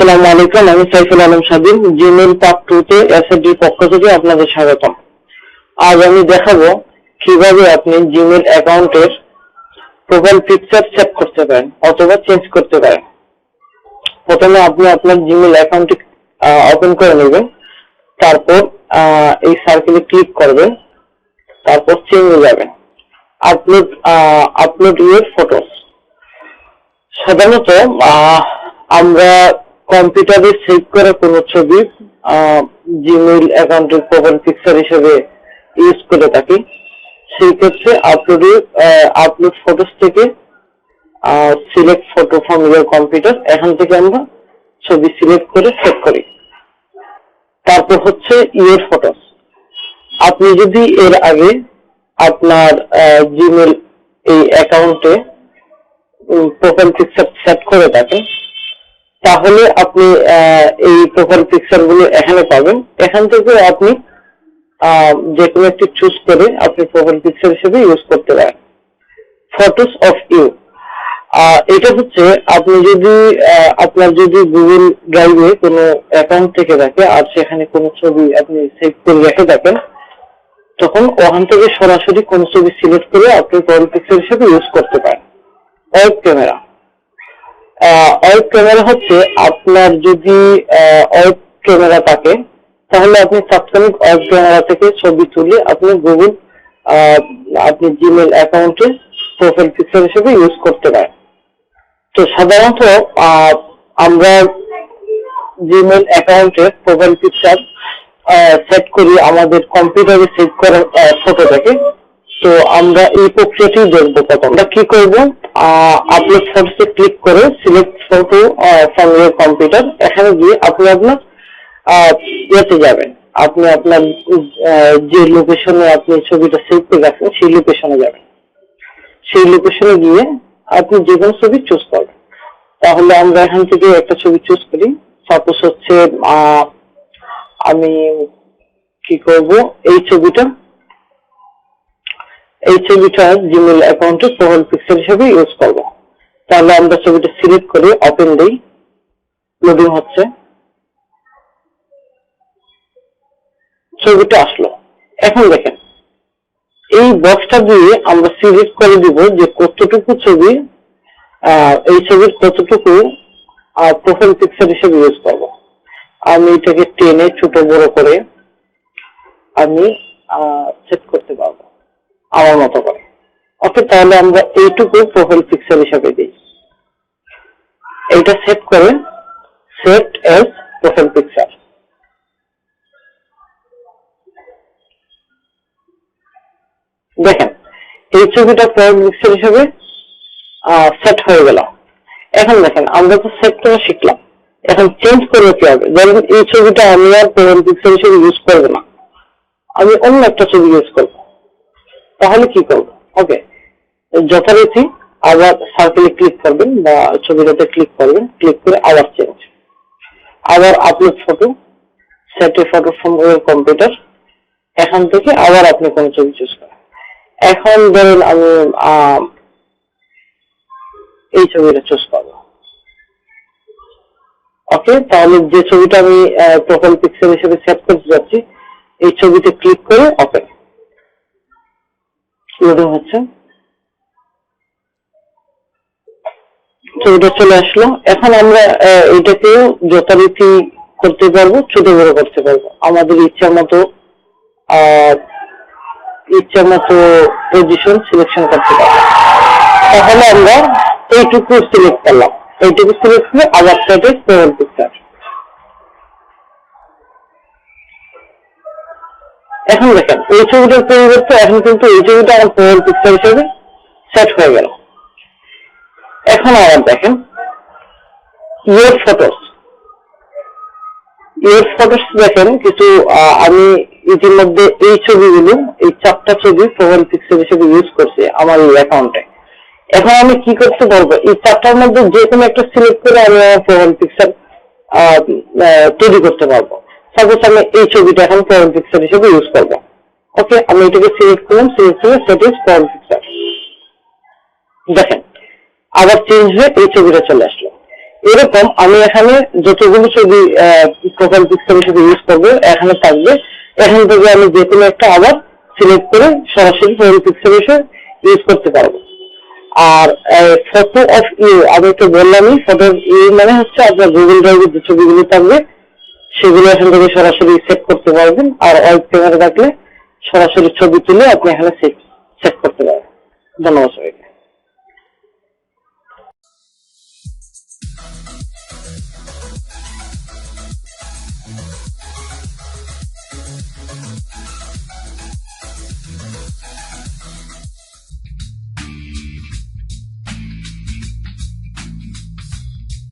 আসসালামু আলাইকুম, আমি সাইফুল আলম স্বাধীন। জিমেইল পার্ট 2 তে এসএডির পক্ষ থেকে আপনাদের স্বাগতম। আজ আমি দেখাবো কিভাবে আপনি জিমেইল অ্যাকাউন্টের প্রোফাইল পিকচার সেট করতে পারেন অথবা চেঞ্জ করতে পারেন। প্রথমে আপনি আপনার জিমেইল অ্যাকাউন্টটি ওপেন করে নেবেন, তারপর এই সার্কেলে ক্লিক করবেন, তারপর চেঞ্জে যাবেন, আপলোড ইউর ফটোস। সাধারণত আমরা কম্পিউটারে সেভ করা কোনো ছবি জিমেইল অ্যাকাউন্টের প্রোফাইল পিকচার হিসেবে ইউজ করে থাকি। সেই ক্ষেত্রে আপলোড ফটোস থেকে select photo from your computer, এখান থেকে আমরা ছবি সিলেক্ট করে সেভ করি। তারপর হচ্ছে ইউর ফটোস। আপনি যদি এর আগে আপনার জিমেইল এই অ্যাকাউন্টে প্রোফাইল পিকচার সেট করে থাকেন, তাহলে আপনি এই প্রোফাইল পিকচার গুলো এখানে পাবেন। এখান থেকে আপনি যে কোনো একটি চুজ করে আপনি প্রোফাইল পিকচার হিসেবে ইউজ করতে পারেন। ফটোস অফ ইউ, এটা হচ্ছে আপনি যদি আপনার যদি গুগল ড্রাইভে কোনো অ্যাকাউন্ট থেকে থাকে আর সেখানে কোনো ছবি আপনি সেভ করে রেখে থাকেন, তখন ওখান থেকে সরাসরি কোনো ছবি সিলেক্ট করে আপনি প্রোফাইল পিকচার হিসেবে ইউজ করতে পারেন। ওয়েব ক্যামেরা, ওয়েব ক্যামেরা হচ্ছে আপনার যদি ওয়েব ক্যামেরা থাকে তাহলে আপনি তাৎক্ষণিক ওয়েব ক্যামেরা থেকে ছবি তুলে আপনি জিমেইল অ্যাকাউন্টে প্রোফাইল পিকচার হিসেবে ইউজ করতে পারেন। তো সাধারণত আমরা জিমেইল অ্যাকাউন্টে প্রোফাইল পিকচার সেট করি আমাদের কম্পিউটারে সেভ করা ফটো থেকে। তো আমরা এই প্রক্রিয়াটি দেখবো। প্রথম আমরা কি করবো, আপলোড ফটোসে ক্লিক করে select photo from your computer, এখানে গিয়ে আপনি আপনার ইয়েতে যাবেন, আপনি আপনার যে লোকেশনে আপনি ছবিটা সেভ করে রাখবেন সেই লোকেশনে যাবেন। সেই লোকেশনে গিয়ে আপনি যে কোনো ছবি চুজ করবেন। তাহলে আমরা এখান থেকে একটা ছবি চুজ করি। সাপোজ হচ্ছে আমি কি করব, এই ছবিটা জিমেইল অ্যাকাউন্টে প্রোফাইল পিকচার হিসেবে ইউজ করব। তাহলে আমরা ছবিটা সিলেক্ট করে ওপেন দেই, লোডিং হচ্ছে, ছবিটা আসলো। এখন দেখেন এই বক্সটা দিয়ে আমরা সিলেক্ট করে দিব যে কতটুকু ছবি এই ছবির কতটুকু প্রোফাইল পিকচার হিসেবে ইউজ করব। আমি এটাকে টেনে ছোট বড় করে আমি সেট করতে পারবো আমার মতো করে। ওকে, তাহলে আমরা এইটুকু প্রোফাইল পিকচার হিসেবে দিই। এইটা সেট করে সেট এজ প্রোফাইল পিকচার। দেখেন এই ছবিটা প্রোফাইল পিকচার হিসেবে সেট হয়ে গেল। এখন দেখেন আমরা তো সেট করা শিখলাম, এখন চেঞ্জ করবো কি হবে। ধরেন এই ছবিটা আমি আর প্রোফাইল পিকচার হিসেবে ইউজ করবো না, আমি অন্য একটা ছবি ইউজ করবো। তাহলে কি করবো? ওকে, যথারীতি আবার সার্কেলে ক্লিক করবেন বা ছবিটাতে ক্লিক করবেন, ক্লিক করে আবার চেঞ্জ, আবার upload photo, set A photo from your computer, এখান থেকে আবার আপনি কোন ছবি চুজ করেন। এখন ধরেন আমি এই ছবিটা চুজ করবো। ওকে, তাহলে যে ছবিটা আমি প্রোফাইল পিকচার হিসেবে সেট করতে যাচ্ছি এই ছবিতে ক্লিক করে ওপেন, লোডিং হচ্ছে, ছবিটা চলে আসলো। এখন আমরা এইটাকেও যথারীতি করতে পারবো, ছোট বড় করতে পারবো, আমাদের ইচ্ছা মতো পজিশন সিলেকশন করতে পারবো। তাহলে আমরা এইটুকু সিলেক্ট করলাম, এইটুকু সিলেক্ট করে আবার সেট এজ প্রোফাইল পিকচার। এখন দেখেন এই ছবিটার পরিবর্তে এখন কিন্তু এই ছবিটা আমার প্রোফাইল পিকচার হিসেবে সেট হয়ে গেল। এখন আবার দেখেন ইউর ফটোস, দেখেন কিছু আমি ইতিমধ্যে এই ছবিগুলো, এই 4টা ছবি প্রোফাইল পিকচার হিসেবে ইউজ করছি আমার এই অ্যাকাউন্টে। এখন আমি কি করতে পারবো, এই 4টার মধ্যে যে কোনো একটা সিলেক্ট করে আমি আমার প্রোফাইল পিকচার তৈরি করতে পারবো। সাপোজ আমি এই ছবিটা এখন প্রোফাইল পিকচার হিসেবে ইউজ করবো। ওকে, আমি এটাকে সিলেক্ট করলাম, সিলেক্ট করে সেট এজ প্রোফাইল পিকচার। দেখেন আবার চেঞ্জ হয়ে এই ছবিটা চলে আসলো। এরকম আমি এখানে যতগুলো ছবি প্রোফাইল পিকচার হিসেবে ইউজ করবো এখানে থাকবে। এখান থেকে আমি যে কোনো একটা আবার সিলেক্ট করে সরাসরি প্রোফাইল পিকচার হিসেবে ইউজ করতে পারবো। আর ফটো অফ ইউ আমি তো বললামই, ফটো অফ ইউ মানে হচ্ছে আপনার গুগল ড্রাইভের যে ছবিগুলো থাকবে সেগুলো এখান থেকে সরাসরি সেভ করতে পারবেন। আর ওয়েব ক্যামেরা থাকলে সরাসরি ছবি তুলে আপনি এখানে সেভ করতে পারবেন। ধন্যবাদ সবাইকে।